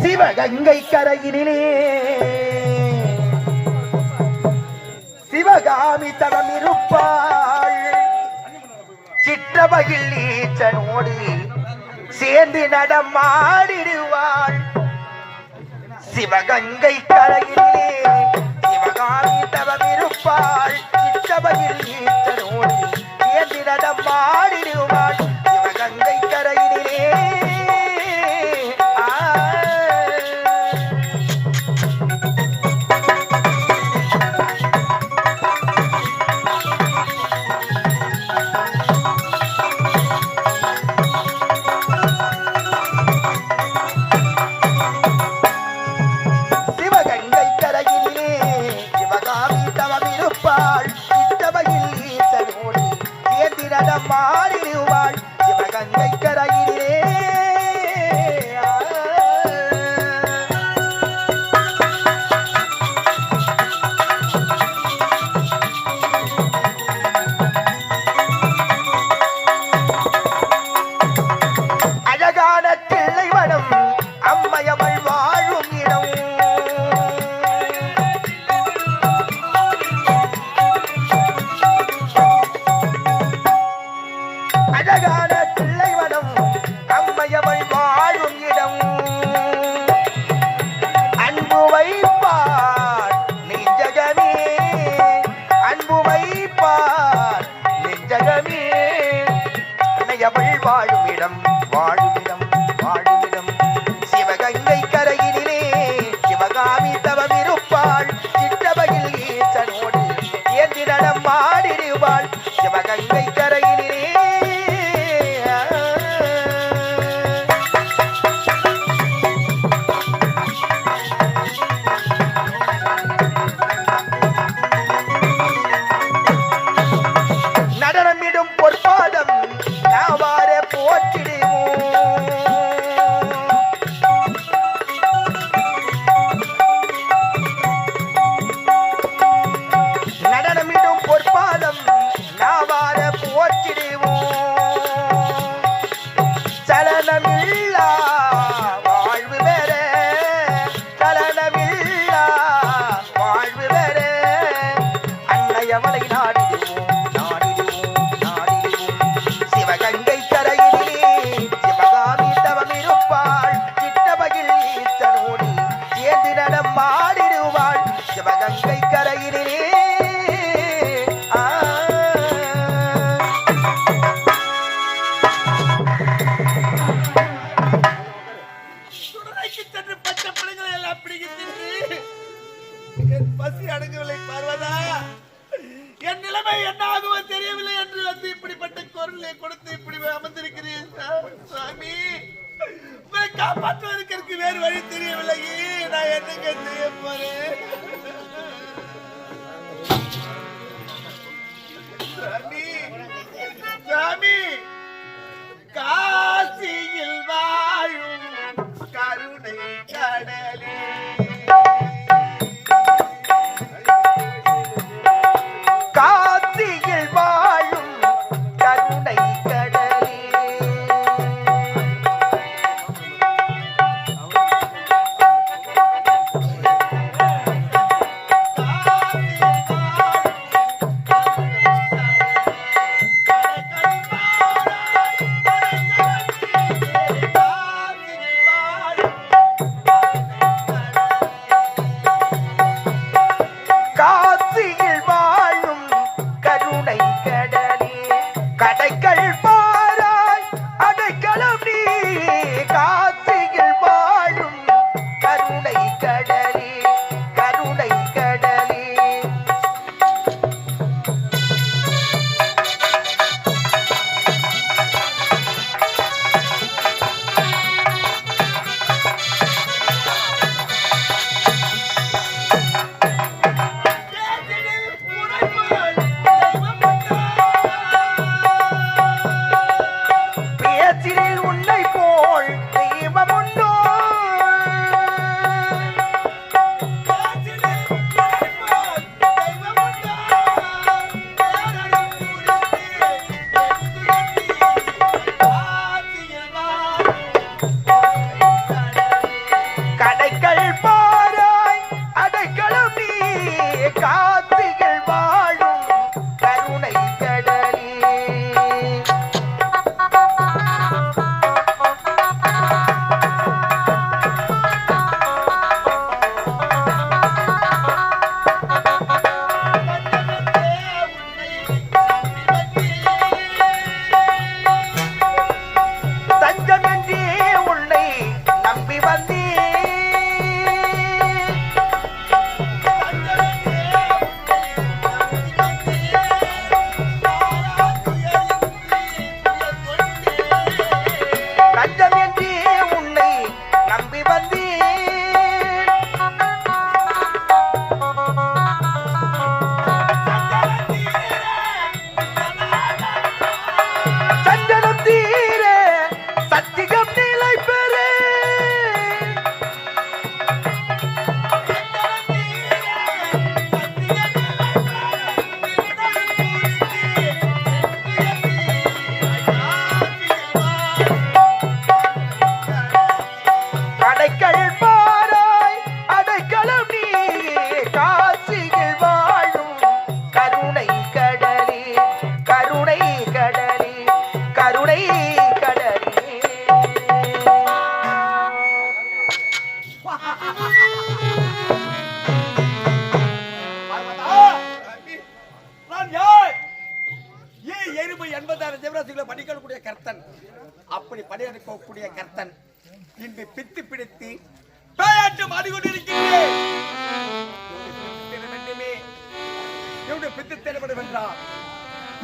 சிவகங்கை கரையினிலே சிவகாமி தவம் இருப்பாள். சிற்றபகில் ஈச்சனோடு சேர்ந்து நடமாடிடுவாள். சிவகங்கை கரையிலே சிவகாமி தவம் இருப்பாள். சிற்றபகில் ஈச்சனோடு சேர்ந்து நடமாடிடுவாள். சிவகங்கை கரையிலே மாறிடுவாள். சிவகங்கை கரையிலே அழகான தில்லைவனம் அம்மையவள் வாழும் இடம். அழகான தில்லைவனம் அம்மையவள் வாழும் இடம். அன்பு வைப்பார் நெஞ்சகமே, அன்பு வைப்பார் நெஞ்சகமே. அன்னையவள் வாழும் இடம், வாழும் இடம், வாழும் இடம். சிவகங்கை கரையினிலே சிவகாமி தவம் இருப்பாள். சிற்றபகில் ஈச்சனோடு சேர்ந்து நடமாடிடுவாள். சிவகங்கை கரையினிலே நடனமிடும் பொற்பாதம் நாவார போற்றிடுவோம். நடனமிடும் பொற்பாதம் நாவார போற்றிடுவோம். சலனமில்லா வாழ்வு பெற, சலனமில்லா வாழ்வு பெற அன்னையவளை நாடிடுவோம். சிவகங்கை கரையிலே சிவகாமி தவம் இருப்பாள். சிற்றபகில் ஈச்சனோடு சேர்ந்து நடமாடிடுவாள். சிவகங்கை கரையிலே சென்று பச்சை பிள்ளைங்களை எல்லாம் பிடிக்கிட்டு என் பசி அடங்கவில்லை பார்வதா. என் நிலைமை என்ன ஆகுமோ தெரியவில்லை என்று வந்து இப்படிப்பட்ட குரலை கொடுத்து இப்படி அமர்ந்திருக்கிறேன் சுவாமி. உங்களை காப்பாற்றுவதற்கு எனக்கு வேறு வழி தெரியவில்லை. நான் என்னங்க செய்ய போறேன் சுவாமி? சுவாமி, காசியில் வாழும் கருணை கடலே, காசியில் வாழும் கருணை கடலே. நான் யார்? ஏன் எருமை 86 ஜீவராசிகளை படிக்கக்கூடிய கர்த்தன், அப்படி பணியெடுக்கக்கூடிய கர்த்தன் இன்று பித்து பிடித்து பேயாட்டம் ஆடிக்கொண்டிருக்கிறேன். என்னுடைய பித்து தேடப்படும் என்றால்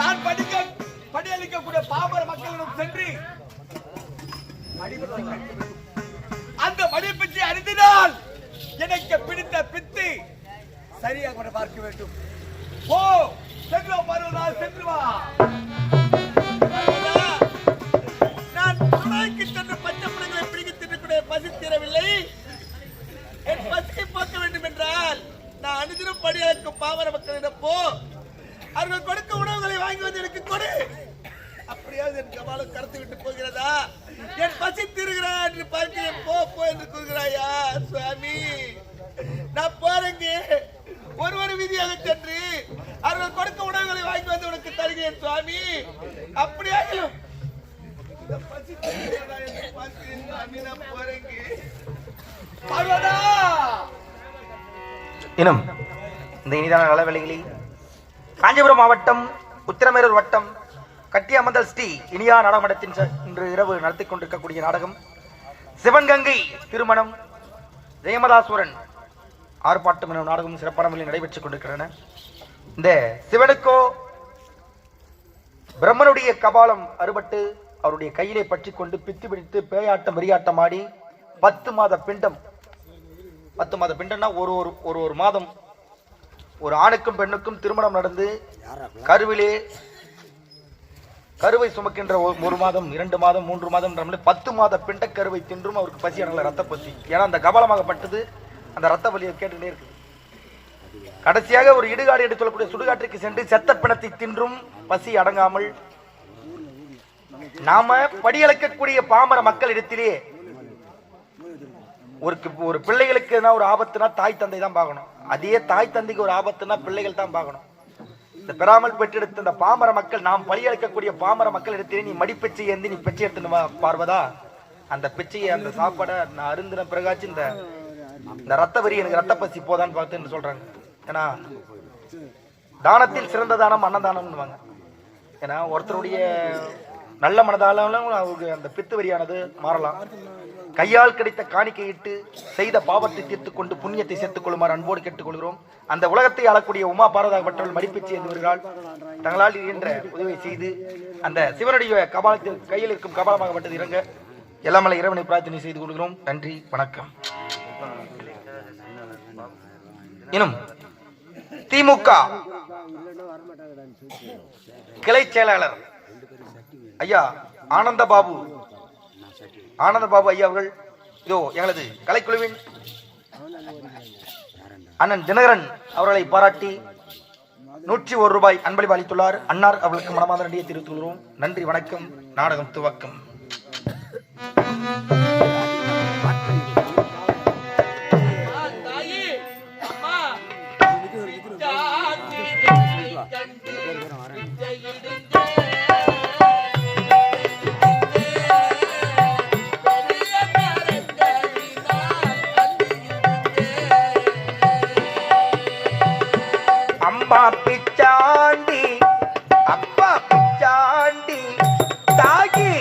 நான் படியளிக்கக்கூடிய பாமர மக்களிடம் சென்று அந்த மடிப்பிச்சை அறிந்தினால் எனக்கு பிடித்த பித்து சரியாக பார்க்க வேண்டும். ஓ சென்று வருவதா, சென்று வா. நான் துணைக்கு சென்று பச்சை பழங்களை பிடிக்க தின்னக்கூடிய பசி தீரவில்லை. என் பசியை போக்க வேண்டும் என்றால் நான் அனுதினம் படியளிக்கும் பாமர மக்களிடம் போ, அவர்கள் கொடுக்க உணவுகளை வாங்கி வந்து எனக்கு கொடு. அப்படியாவது என் கபாலம் கருத்து விட்டு போகிறதா? என் பசி தீருகிறா என்று பார்க்கிறேன். போ போ என்று கூறுகிறாயா சுவாமி? நான் போறேங்க. ஒரு வீதியாக சென்று அவர்கள் கொடுக்க உணவுகளை வாங்கி வந்து உனக்கு தருகிறேன் சுவாமி. அப்படியாகலும் பசி தீருகிறதா என்று பார்க்கிறேன் சுவாமி. நான் போறேங்க. பார்வதா இன்னும் இந்த இனிதான நலவெளிகளில் காஞ்சிபுரம் மாவட்டம் உத்திரமேரூர் வட்டம் கட்டியமந்தல் ஸ்ரீ இனியா நாடகமடத்தின் இன்று இரவு நடத்தி கொண்டிருக்கக்கூடிய நாடகம் சிவன்கங்கை திருமணம் ஜெயமதாசுரன் ஆர்ப்பாட்டம் எனும் நாடகம் சிறப்பான முறையில் நடைபெற்றுக் கொண்டிருக்கின்றன. இந்த சிவனுக்கோ பிரம்மனுடைய கபாலம் அறுபட்டு அவருடைய கையிலே பற்றி கொண்டு பித்து பிடித்து பேயாட்டம் வெறியாட்டம் ஆடி 10 மாத பிண்டம், 10 மாத பிண்டம்னா ஒரு மாதம் ஒரு ஆணுக்கும் பெண்ணுக்கும் திருமணம் நடந்து கருவை சுமக்கின்ற 1 மாதம் 2 மாதம் 3 மாதம் 10 மாத பிண்ட கருவை தின்றும் அவருக்கு பசி அடங்கல, ரத்த பசி. ஏன்னா அந்த கபாலமாகப்பட்டது அந்த ரத்த வலியை கேட்டுட்டே இருக்கு. கடைசியாக ஒரு இடுகாடு என்று சொல்லக்கூடிய சுடுகாட்டிற்கு சென்று செத்த பிணத்தை தின்றும் பசி அடங்காமல் நாம படியளக்கக்கூடிய பாமர மக்கள் இடத்திலே ஒரு பிள்ளைகளுக்கு ஒரு ஆபத்துனா தாய் தந்தை தான் பார்க்கணும். அதே தாய் தந்தைக்கு ஒரு ஆபத்துனா பிள்ளைகள் தான் பார்க்கணும். இந்த பெறாமல் பெற்றெடுத்த இந்த பாமர மக்கள், நாம் பழியளிக்கக்கூடிய பாமர மக்கள் இடத்திலே நீ மடிப்பிச்சை ஏந்தி நீ பிச்சை எடுத்துன்னு பார்வதா, அந்த பிச்சையை அந்த சாப்பாடை நான் அருந்தின பிறகாச்சு இந்த ரத்த வரி எனக்கு ரத்த பசி போதான்னு பார்த்துன்னு சொல்றாங்க. ஏன்னா தானத்தில் சிறந்த தானம் அன்னதானம்னுவாங்க. ஏன்னா ஒருத்தருடைய நல்ல மனதாலும் அவருக்கு அந்த பித்து வரியானது மாறலாம். கையால் கிடைத்த காணிக்கையிட்டு செய்த பாவத்தை தீர்த்துக் கொண்டு புண்ணியத்தை சேர்த்துக் கொள்ளுமாறு அன்போடு கேட்டுக்கொள்கிறோம். அந்த உலகத்தை ஆளக்கூடிய உமா பாரதாபற்றவர்கள் மடிப்பிச்சு என்று வருகிறாள். தங்களால் இருக்கின்ற உதவியை செய்து அந்த சிவனுடைய கபாலத்தில் கையில் இருக்கும் கபாலமாகப்பட்டது இறங்க எல்லாமல்ல இறைவனை பிரார்த்தனை செய்து கொள்கிறோம். நன்றி, வணக்கம். இன்னும் திமுக கிளை செயலாளர் ஐயா ஆனந்தபாபு ஐயா அவர்கள் இதோ எங்களது கலைக்குழுவின் அண்ணன் தினகரன் அவர்களை பாராட்டி 101 ரூபாய் அன்பளிப்பு அளித்துள்ளார். அன்னார் அவர்களுக்கு மனமார்ந்த நன்றியை தெரிவித்துக் கொள்கிறோம். நன்றி, வணக்கம். நாடகம் துவக்கம். அம்மா பிச்சாண்டி அப்பா பிச்சாண்டி தாகி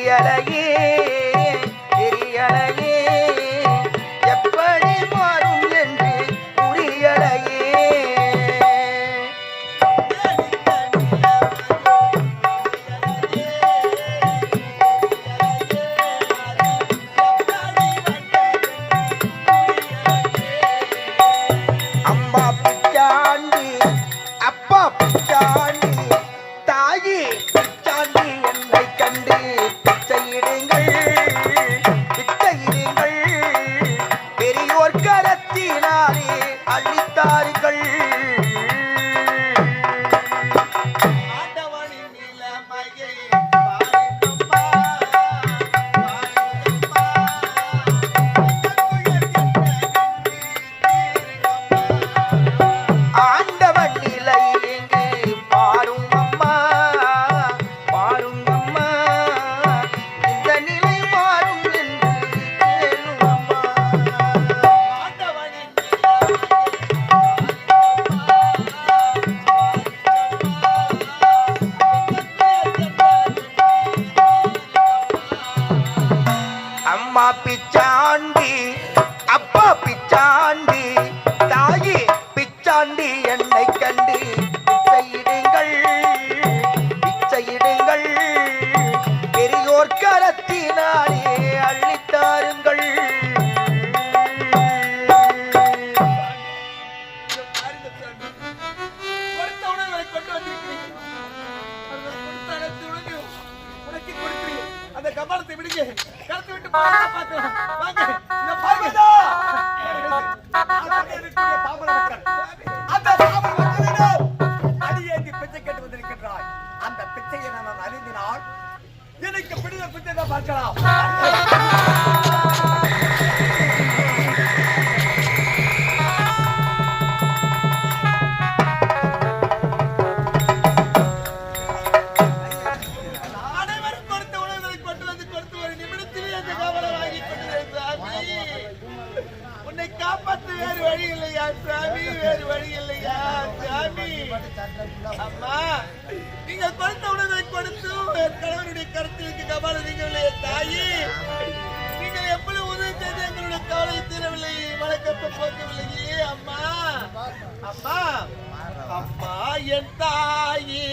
தெரியலையே தெரியலையே எப்படி மாறும் என்று புரியலையே. அம்மா பிச்சாண்டி அப்பா பிச்சாண்டி தாயி பிச்சாண்டி என்னை கண்டு பிச்சையிடுங்கள் பிச்சையிடுங்கள் பெரியோர் கரத்தினாலே அளித்தார்கள். ஆண்டவன் நிலை எங்கு பாரும் அம்மா பாரும் அம்மா இந்த நிலை மாறும் என்று கேளும் அம்மா. அம்மா பிச்சாண்டி அப்பா பிச்சாண்டி தாயி பிச்சாண்டி என்னை கண்டு பிச்சையிடுங்கள் பிச்சையிடுங்கள் பெரியோர் கரத்தினாலே அள்ளித்தாருங்கள். அந்த கபாலத்தை விடுங்க, கலத்து விட்டு பார்க்கலாம். வாங்க, இந்த பார்வதா பாபல மக்கள் அந்த பாபல மக்களிடம் அடியேந்தி பிச்சை கேட்டு வந்திருக்கின்றாய். அந்த பிச்சையை நான் அறிந்தினால் எனக்கு பிடித்த பிச்சை தான் பார்க்கலாம். உன்னை காப்பாற்ற வேறு வழி இல்லையா சாமி, வேறு வழி இல்லையா சாமி. அம்மா, நீங்கள் கொடுத்த உணவை கொடுத்து என் கணவனுடைய கருத்திற்கு கபால நீங்களே தாயி. நீங்கள் எவ்வளவு உதவி செய்து எங்களுடைய கவலை தீரவில்லை, வழக்கப்ப போக்கவில்லையே அம்மா. அம்மா அம்மா என் தாயி